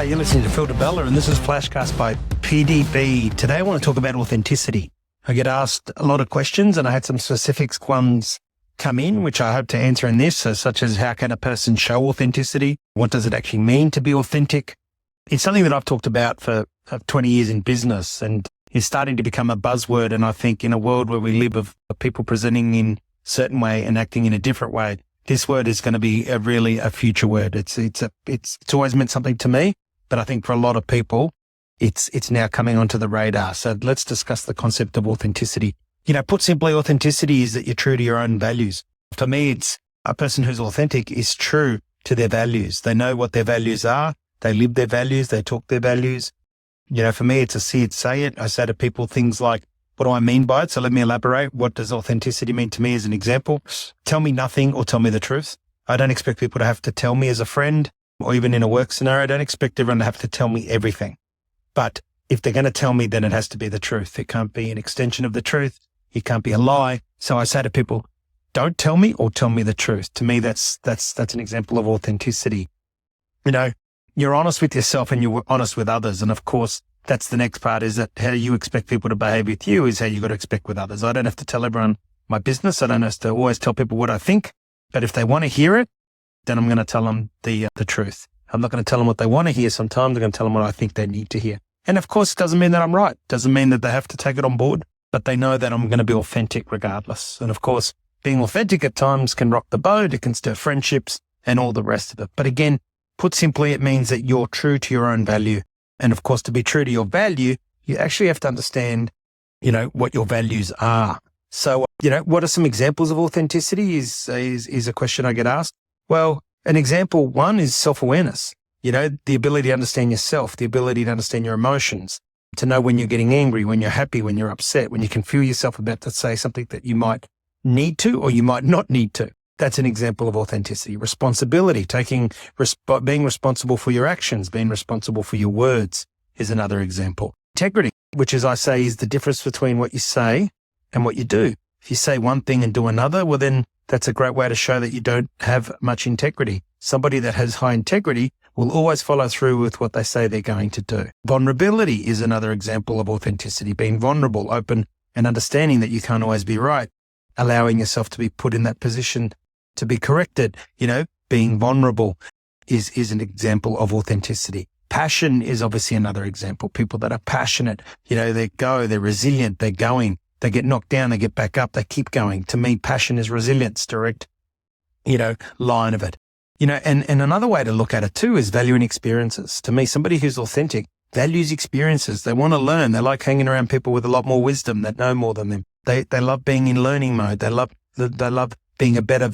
You're listening to Phil DeBella, and this is FlashCast by PDB. Today I want to talk about authenticity. I get asked a lot of questions, and I had some specific ones come in, which I hope to answer in this, such as how can a person show authenticity? What does it actually mean to be authentic? It's something that I've talked about for 20 years in business, and is starting to become a buzzword. And I think in a world where we live of people presenting in a certain way and acting in a different way, this word is going to be really a future word. It's always meant something to me, but I think for a lot of people, it's now coming onto the radar. So let's discuss the concept of authenticity. Put simply, authenticity is that you're true to your own values. For me, it's a person who's authentic is true to their values. They know what their values are. They live their values. They talk their values. For me, it's a see it, say it. I say to people things like, what do I mean by it? So let me elaborate. What does authenticity mean to me as an example? Tell me nothing or tell me the truth. I don't expect people to have to tell me as a friend or even in a work scenario. I don't expect everyone to have to tell me everything. But if they're going to tell me, then it has to be the truth. It can't be an extension of the truth. It can't be a lie. So I say to people, don't tell me or tell me the truth. To me, that's an example of authenticity. You're honest with yourself and you're honest with others. And of course, that's the next part, is that how you expect people to behave with you is how you got to expect with others. I don't have to tell everyone my business. I don't have to always tell people what I think. But if they want to hear it, then I'm going to tell them the truth. I'm not going to tell them what they want to hear. Sometimes I'm going to tell them what I think they need to hear. And of course, it doesn't mean that I'm right. It doesn't mean that they have to take it on board, but they know that I'm going to be authentic regardless. And of course, being authentic at times can rock the boat. It can stir friendships and all the rest of it. But again, put simply, it means that you're true to your own value. And of course, to be true to your value, you actually have to understand, what your values are. So, what are some examples of authenticity is a question I get asked. Well, an example one is self-awareness. The ability to understand yourself, the ability to understand your emotions, to know when you're getting angry, when you're happy, when you're upset, when you can feel yourself about to say something that you might need to or you might not need to. That's an example of authenticity. Responsibility, being responsible for your actions, being responsible for your words is another example. Integrity, which as I say is the difference between what you say and what you do. If you say one thing and do another, well then that's a great way to show that you don't have much integrity. Somebody that has high integrity will always follow through with what they say they're going to do. Vulnerability is another example of authenticity, being vulnerable, open, and understanding that you can't always be right, allowing yourself to be put in that position to be corrected. Being vulnerable is an example of authenticity. Passion is obviously another example. People that are passionate, they're resilient, they're going, they get knocked down, they get back up, they keep going. To me, passion is resilience, direct, line of it. And another way to look at it too is valuing experiences. To me, somebody who's authentic values experiences. They want to learn. They like hanging around people with a lot more wisdom that know more than them. They love being in learning mode. They love being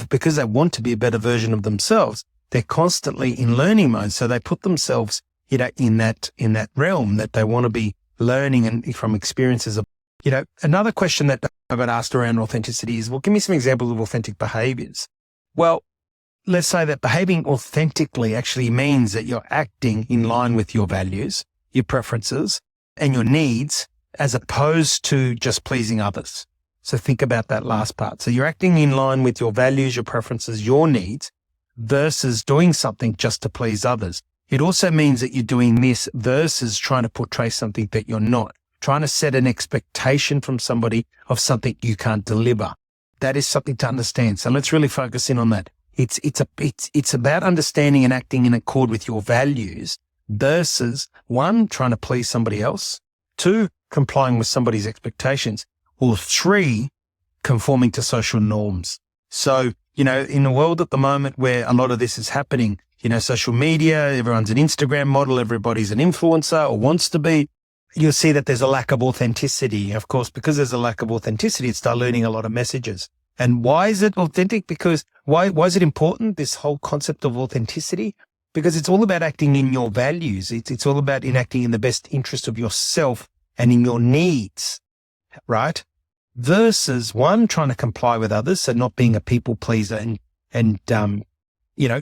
because they want to be a better version of themselves. They're constantly in learning mode. So they put themselves, in that realm that they want to be learning and from experiences of, another question that I got asked around authenticity is, well, give me some examples of authentic behaviors. Well, let's say that behaving authentically actually means that you're acting in line with your values, your preferences, and your needs, as opposed to just pleasing others. So think about that last part. So you're acting in line with your values, your preferences, your needs, versus doing something just to please others. It also means that you're doing this versus trying to portray something that you're not, trying to set an expectation from somebody of something you can't deliver. That is something to understand. So let's really focus in on that. It's about understanding and acting in accord with your values versus one, trying to please somebody else, two, complying with somebody's expectations, or three, conforming to social norms. So, in a world at the moment where a lot of this is happening, social media, everyone's an Instagram model, everybody's an influencer or wants to be, you'll see that there's a lack of authenticity. Of course, because there's a lack of authenticity, it's diluting a lot of messages. And why is it authentic? Because why is it important, this whole concept of authenticity? Because it's all about acting in your values. It's all about acting in the best interest of yourself and in your needs, right? Versus one, trying to comply with others. So not being a people pleaser and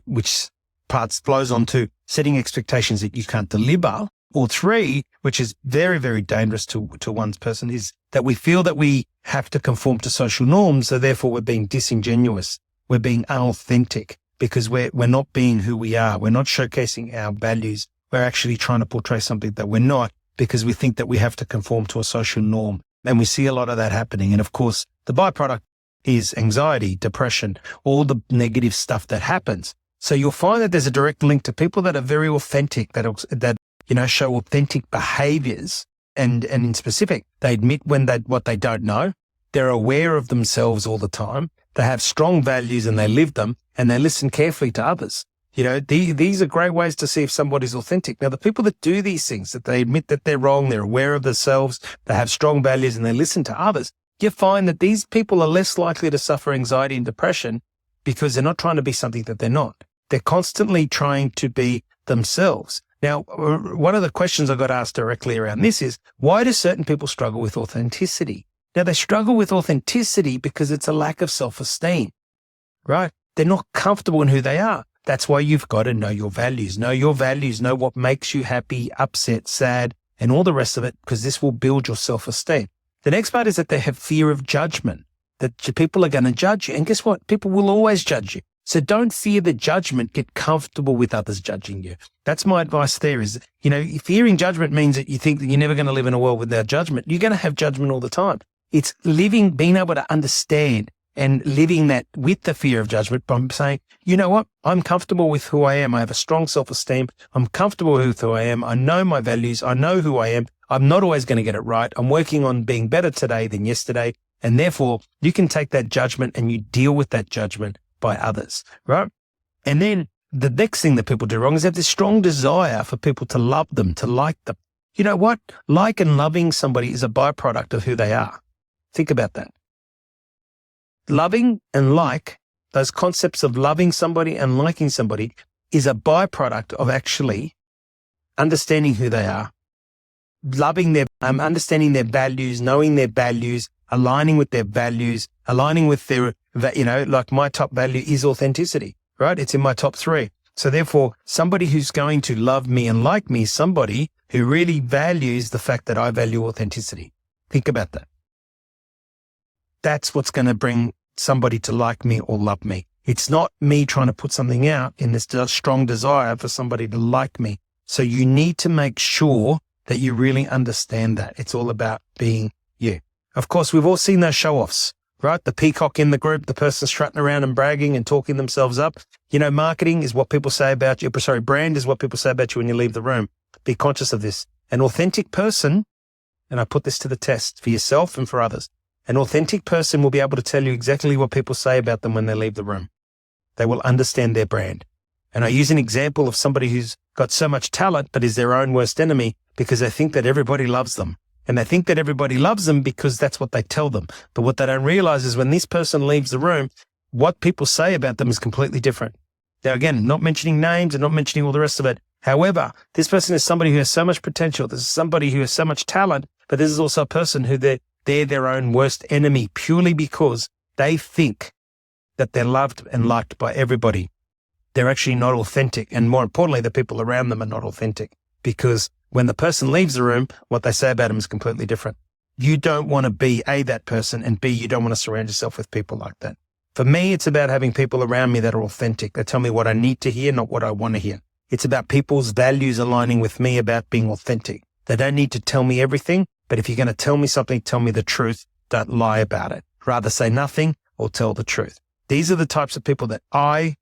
which parts flows on to setting expectations that you can't deliver. Or three, which is very, very dangerous to one's person, is that we feel that we have to conform to social norms. So therefore we're being disingenuous. We're being unauthentic because we're not being who we are. We're not showcasing our values we're actually trying to portray something that we're not because we think that we have to conform to a social norm. And we see a lot of that happening. And of course, the byproduct is anxiety, depression, all the negative stuff that happens. So you'll find that there's a direct link to people that are very authentic, that show authentic behaviors. And in specific, they admit what they don't know. They're aware of themselves all the time. They have strong values and they live them, and they listen carefully to others. These are great ways to see if somebody's authentic. Now, the people that do these things, that they admit that they're wrong, they're aware of themselves, they have strong values and they listen to others, you find that these people are less likely to suffer anxiety and depression because they're not trying to be something that they're not. They're constantly trying to be themselves. Now, one of the questions I got asked directly around this is, why do certain people struggle with authenticity? Now, they struggle with authenticity because it's a lack of self-esteem, right? They're not comfortable in who they are. That's why you've got to know your values. Know your values, know what makes you happy, upset, sad, and all the rest of it, because this will build your self-esteem. The next part is that they have fear of judgment, that people are going to judge you. And guess what? People will always judge you. So don't fear the judgment. Get comfortable with others judging you. That's my advice there is, fearing judgment means that you think that you're never going to live in a world without judgment. You're going to have judgment all the time. It's being able to understand and living that with the fear of judgment by saying, you know what? I'm comfortable with who I am. I have a strong self-esteem. I'm comfortable with who I am. I know my values. I know who I am. I'm not always going to get it right. I'm working on being better today than yesterday. And therefore, you can take that judgment and you deal with that judgment by others, right? And then the next thing that people do wrong is they have this strong desire for people to love them, to like them. You know what? Like and loving somebody is a byproduct of who they are. Think about that. Loving and like, those concepts of loving somebody and liking somebody is a byproduct of actually understanding who they are, loving understanding their values, knowing their values, aligning with their values, aligning with their, like my top value is authenticity, right? It's in my top 3. So therefore, somebody who's going to love me and like me is somebody who really values the fact that I value authenticity. Think about that. That's what's going to bring somebody to like me or love me. It's not me trying to put something out in this strong desire for somebody to like me. So you need to make sure that you really understand that. It's all about being you. Of course, we've all seen those show-offs, right? The peacock in the group, the person strutting around and bragging and talking themselves up. Marketing is what people say about you. Brand is what people say about you when you leave the room. Be conscious of this. An authentic person, and I put this to the test for yourself and for others, an authentic person will be able to tell you exactly what people say about them when they leave the room. They will understand their brand. And I use an example of somebody who's got so much talent but is their own worst enemy because they think that everybody loves them. And they think that everybody loves them because that's what they tell them. But what they don't realize is when this person leaves the room, what people say about them is completely different. Now, again, not mentioning names and not mentioning all the rest of it. However, this person is somebody who has so much potential. This is somebody who has so much talent, but this is also a person who they're their own worst enemy purely because they think that they're loved and liked by everybody. They're actually not authentic. And more importantly, the people around them are not authentic because when the person leaves the room, what they say about them is completely different. You don't want to be A, that person, and B, you don't want to surround yourself with people like that. For me, it's about having people around me that are authentic. They tell me what I need to hear, not what I want to hear. It's about people's values aligning with me about being authentic. They don't need to tell me everything, but if you're going to tell me something, tell me the truth. Don't lie about it. Rather say nothing or tell the truth. These are the types of people that I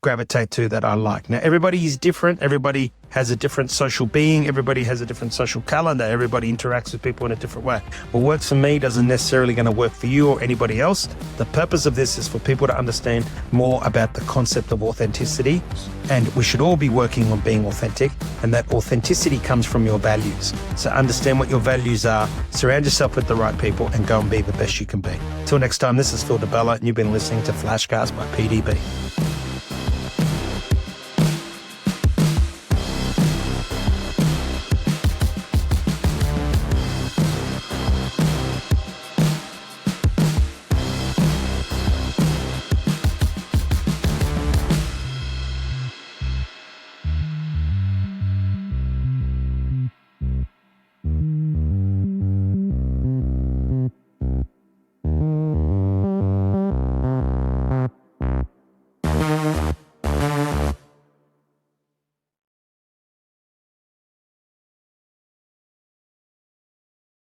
gravitate to, that I like. Now, everybody is different. Everybody has a different social being. Everybody has a different social calendar. Everybody interacts with people in a different way. What works for me doesn't necessarily going to work for you or anybody else. The purpose of this is for people to understand more about the concept of authenticity. And we should all be working on being authentic. And that authenticity comes from your values. So understand what your values are, surround yourself with the right people, and go and be the best you can be. Till next time, this is Phil DeBella, and you've been listening to FlashCast by PDB.